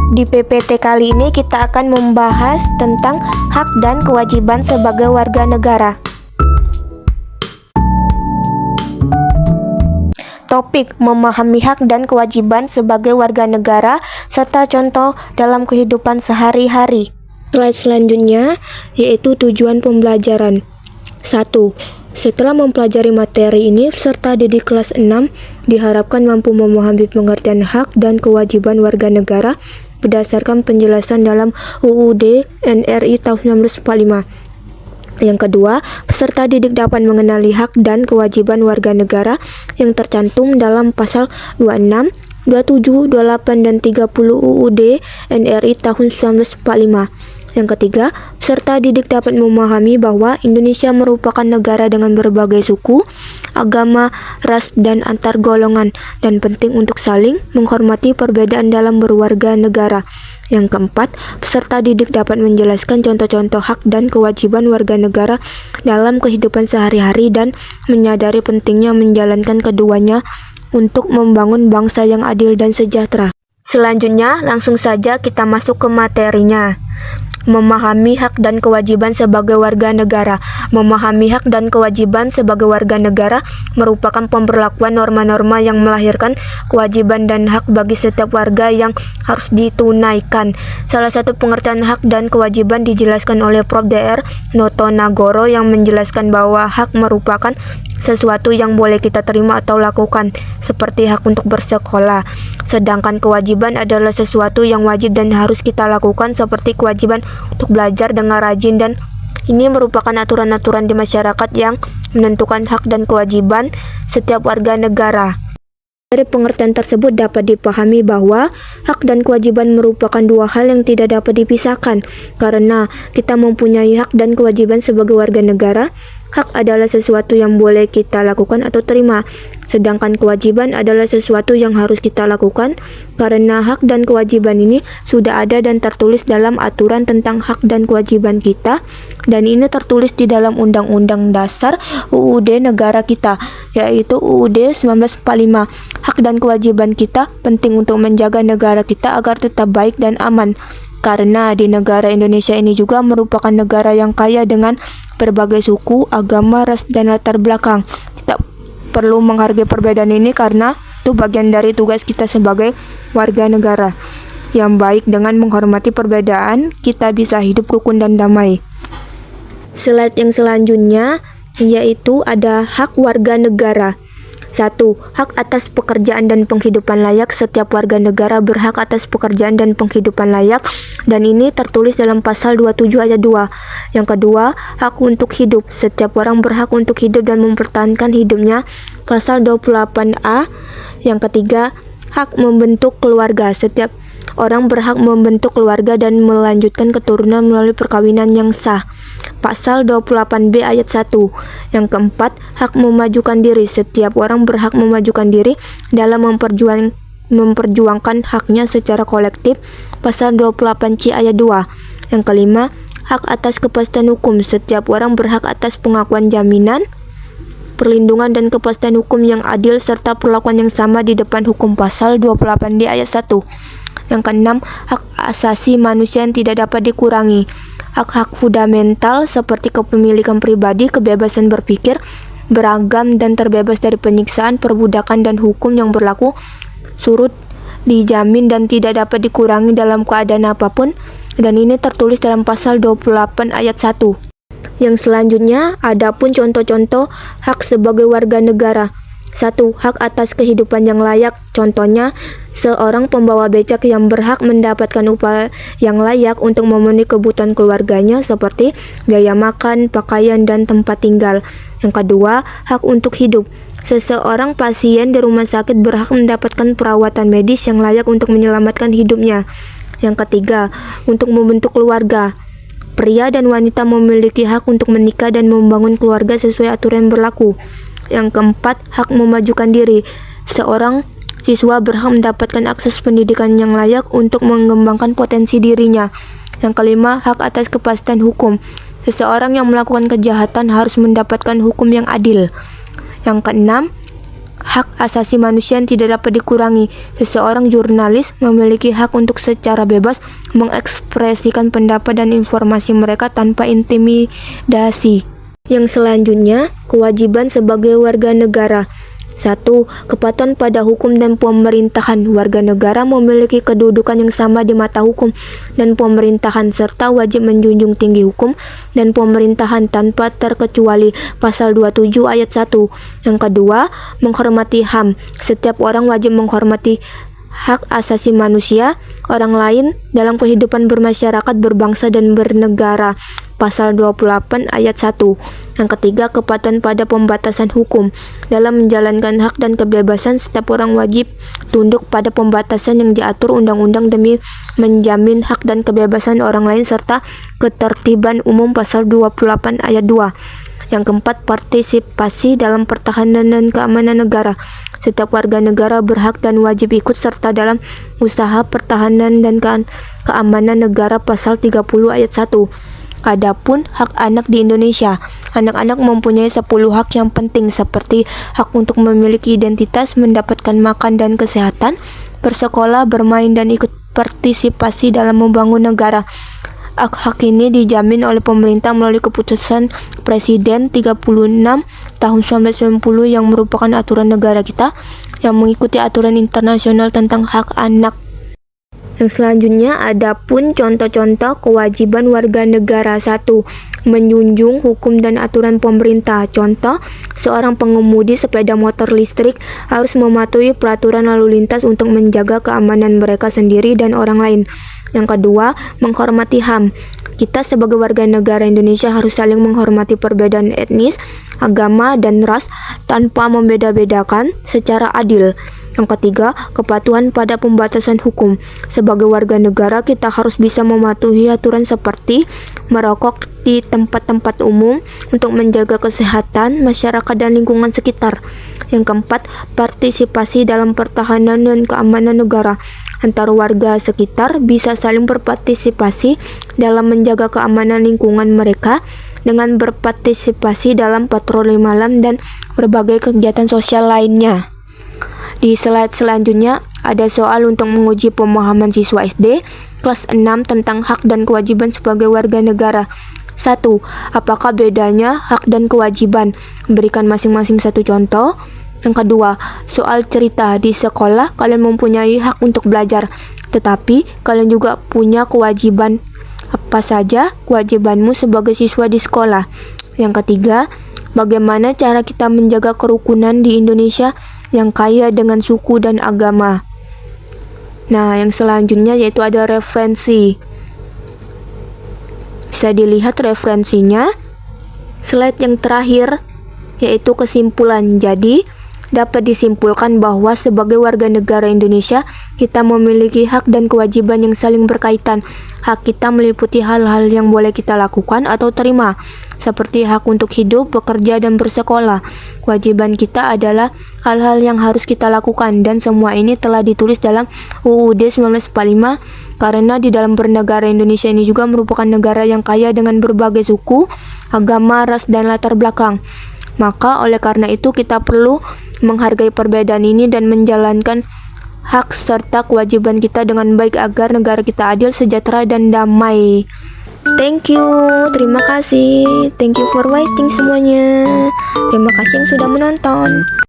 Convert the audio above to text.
Di PPT kali ini kita akan membahas tentang hak dan kewajiban sebagai warga negara. Topik memahami hak dan kewajiban sebagai warga negara serta contoh dalam kehidupan sehari-hari. Slide selanjutnya yaitu tujuan pembelajaran. 1. Setelah mempelajari materi ini, peserta didik kelas 6 diharapkan mampu memahami pengertian hak dan kewajiban warga negara berdasarkan penjelasan dalam UUD NRI tahun 1945. Yang kedua, peserta didik dapat mengenali hak dan kewajiban warga negara yang tercantum dalam pasal 26, 27, 28, dan 30 UUD NRI tahun 1945. Yang ketiga, peserta didik dapat memahami bahwa Indonesia merupakan negara dengan berbagai suku, agama, ras, dan antar golongan, dan penting untuk saling menghormati perbedaan dalam berwarga negara. Yang keempat, peserta didik dapat menjelaskan contoh-contoh hak dan kewajiban warga negara dalam kehidupan sehari-hari dan menyadari pentingnya menjalankan keduanya untuk membangun bangsa yang adil dan sejahtera. Selanjutnya, langsung saja kita masuk ke materinya. Memahami hak dan kewajiban sebagai warga negara. Memahami hak dan kewajiban sebagai warga negara merupakan pemberlakuan norma-norma yang melahirkan kewajiban dan hak bagi setiap warga yang harus ditunaikan. Salah satu pengertian hak dan kewajiban dijelaskan oleh Prof. Dr. Noto Nagoro yang menjelaskan bahwa hak merupakan sesuatu yang boleh kita terima atau lakukan, seperti hak untuk bersekolah. Sedangkan kewajiban adalah sesuatu yang wajib dan harus kita lakukan, seperti kewajiban untuk belajar dengan rajin, dan ini merupakan aturan-aturan di masyarakat yang menentukan hak dan kewajiban setiap warga negara. Dari pengertian tersebut dapat dipahami bahwa hak dan kewajiban merupakan dua hal yang tidak dapat dipisahkan. Karena kita mempunyai hak dan kewajiban sebagai warga negara, hak adalah sesuatu yang boleh kita lakukan atau terima. Sedangkan kewajiban adalah sesuatu yang harus kita lakukan, karena hak dan kewajiban ini sudah ada dan tertulis dalam aturan tentang hak dan kewajiban kita, dan ini tertulis di dalam Undang-Undang Dasar UUD negara kita, yaitu UUD 1945. Hak dan kewajiban kita penting untuk menjaga negara kita agar tetap baik dan aman. Karena di negara Indonesia ini juga merupakan negara yang kaya dengan berbagai suku, agama, ras, dan latar belakang. Kita perlu menghargai perbedaan ini karena itu bagian dari tugas kita sebagai warga negara yang baik. Dengan menghormati perbedaan, kita bisa hidup rukun dan damai. Slide yang selanjutnya yaitu ada hak warga negara. 1. Hak atas pekerjaan dan penghidupan layak. Setiap warga negara berhak atas pekerjaan dan penghidupan layak, dan ini tertulis dalam pasal 27 ayat 2. Yang kedua, hak untuk hidup. Setiap orang berhak untuk hidup dan mempertahankan hidupnya. Pasal 28A. Yang ketiga, hak membentuk keluarga. Setiap orang berhak membentuk keluarga dan melanjutkan keturunan melalui perkawinan yang sah. Pasal 28B ayat 1. Yang keempat, hak memajukan diri. Setiap orang berhak memajukan diri dalam memperjuangkan haknya secara kolektif. Pasal 28C ayat 2. Yang kelima, hak atas kepastian hukum. Setiap orang berhak atas pengakuan jaminan, perlindungan, dan kepastian hukum yang adil serta perlakuan yang sama di depan hukum. Pasal 28D ayat 1. Yang keenam, hak asasi manusia yang tidak dapat dikurangi. Hak-hak fundamental seperti kepemilikan pribadi, kebebasan berpikir, beragam, dan terbebas dari penyiksaan, perbudakan, dan hukum yang berlaku surut dijamin dan tidak dapat dikurangi dalam keadaan apapun, dan ini tertulis dalam pasal 28 ayat 1. Yang selanjutnya, adapun contoh-contoh hak sebagai warga negara. 1. Hak atas kehidupan yang layak. Contohnya, seorang pembawa becak yang berhak mendapatkan upah yang layak untuk memenuhi kebutuhan keluarganya seperti biaya makan, pakaian, dan tempat tinggal. Yang kedua, hak untuk hidup. Seseorang pasien di rumah sakit berhak mendapatkan perawatan medis yang layak untuk menyelamatkan hidupnya. Yang ketiga, untuk membentuk keluarga. Pria dan wanita memiliki hak untuk menikah dan membangun keluarga sesuai aturan yang berlaku. Yang keempat, hak memajukan diri. Seorang siswa berhak mendapatkan akses pendidikan yang layak untuk mengembangkan potensi dirinya. Yang kelima, hak atas kepastian hukum. Seseorang yang melakukan kejahatan harus mendapatkan hukum yang adil. Yang keenam, hak asasi manusia yang tidak dapat dikurangi. Seseorang jurnalis memiliki hak untuk secara bebas mengekspresikan pendapat dan informasi mereka tanpa intimidasi. Yang selanjutnya, kewajiban sebagai warga negara. 1. Kepatuhan pada hukum dan pemerintahan. Warga negara memiliki kedudukan yang sama di mata hukum dan pemerintahan serta wajib menjunjung tinggi hukum dan pemerintahan tanpa terkecuali. Pasal 27 ayat 1. Yang kedua, menghormati HAM. Setiap orang wajib menghormati hak asasi manusia orang lain dalam kehidupan bermasyarakat, berbangsa dan bernegara. Pasal 28 ayat 1. Yang ketiga, kepatuhan pada pembatasan hukum. Dalam menjalankan hak dan kebebasan, setiap orang wajib tunduk pada pembatasan yang diatur undang-undang demi menjamin hak dan kebebasan orang lain serta ketertiban umum. Pasal 28 ayat 2. Yang keempat, partisipasi dalam pertahanan dan keamanan negara. Setiap warga negara berhak dan wajib ikut serta dalam usaha pertahanan dan keamanan negara. Pasal 30 ayat 1. Adapun hak anak di Indonesia, anak-anak mempunyai 10 hak yang penting seperti hak untuk memiliki identitas, mendapatkan makan dan kesehatan, bersekolah, bermain dan ikut partisipasi dalam membangun negara. Hak-hak ini dijamin oleh pemerintah melalui keputusan Presiden 36 tahun 1990 yang merupakan aturan negara kita yang mengikuti aturan internasional tentang hak anak. Yang selanjutnya, adapun contoh-contoh kewajiban warga negara. 1. Menjunjung hukum dan aturan pemerintah. Contoh, seorang pengemudi sepeda motor listrik harus mematuhi peraturan lalu lintas untuk menjaga keamanan mereka sendiri dan orang lain. Yang kedua, menghormati HAM. Kita sebagai warga negara Indonesia harus saling menghormati perbedaan etnis, agama, dan ras tanpa membeda-bedakan secara adil. Yang ketiga, kepatuhan pada pembatasan hukum. Sebagai warga negara, kita harus bisa mematuhi aturan seperti merokok di tempat-tempat umum untuk menjaga kesehatan masyarakat dan lingkungan sekitar. Yang keempat, partisipasi dalam pertahanan dan keamanan negara. Antara warga sekitar bisa saling berpartisipasi dalam menjaga keamanan lingkungan mereka dengan berpartisipasi dalam patroli malam dan berbagai kegiatan sosial lainnya. Di slide selanjutnya ada soal untuk menguji pemahaman siswa SD kelas 6 tentang hak dan kewajiban sebagai warga negara. 1. Apakah bedanya hak dan kewajiban? Berikan masing-masing satu contoh. Yang kedua, soal cerita. Di sekolah kalian mempunyai hak untuk belajar, tetapi kalian juga punya kewajiban. Apa saja kewajibanmu sebagai siswa di sekolah? Yang ketiga, bagaimana cara kita menjaga kerukunan di Indonesia yang kaya dengan suku dan agama? Nah, yang selanjutnya yaitu ada referensi. Bisa dilihat referensinya. Slide yang terakhir yaitu kesimpulan. Jadi, dapat disimpulkan bahwa sebagai warga negara Indonesia, kita memiliki hak dan kewajiban yang saling berkaitan. Hak kita meliputi hal-hal yang boleh kita lakukan atau terima, seperti hak untuk hidup, bekerja, dan bersekolah. Kewajiban kita adalah hal-hal yang harus kita lakukan, dan semua ini telah ditulis dalam UUD 1945, karena di dalam bernegara Indonesia ini juga merupakan negara yang kaya dengan berbagai suku, agama, ras, dan latar belakang. Maka oleh karena itu kita perlu menghargai perbedaan ini dan menjalankan hak serta kewajiban kita dengan baik agar negara kita adil, sejahtera, dan damai. Thank you, terima kasih. Thank you for waiting semuanya. Terima kasih yang sudah menonton.